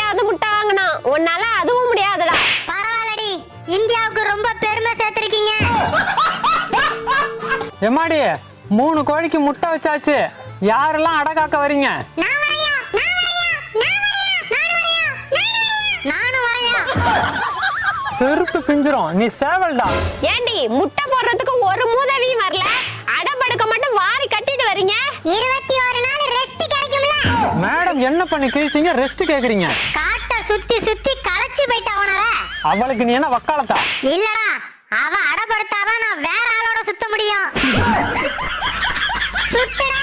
முறையாவது முட்டை வாங்கணும். உன்னால அதுவும் முடியாதுடா. பரவாயில்லடி, இந்தியாவுக்கு ரொம்ப பெருமை சேர்த்திருக்கீங்க. எம்மாடி 3 கோழிக்கு முட்டை வச்சாச்சு. யாரெல்லாம் அடை காக்க வரீங்க? செருப்பு பிஞ்சிரும். நீ சேவல்டா. ஏண்டி முட்டை போடுறதுக்கு ஒரு மூதவியும் வரல, அடபடுக்க மட்டும் வாரி கட்டிட்டு வரீங்க. 21 நாள் ரெஸ்ட் கிடைக்கும்ல. மேடம் என்ன பண்ணி கிழிச்சீங்க? ரெஸ்ட் கேக்குறீங்க? காட்ட சுத்தி சுத்தி களைச்சு போயிட்டா உணர. அவளுக்கு நீ என்ன வக்காலத்தா? இல்லடா, அவ அடப்படுத்தாதான் நான் வேற ஆளோட சுத்த முடியும். சுத்தடா.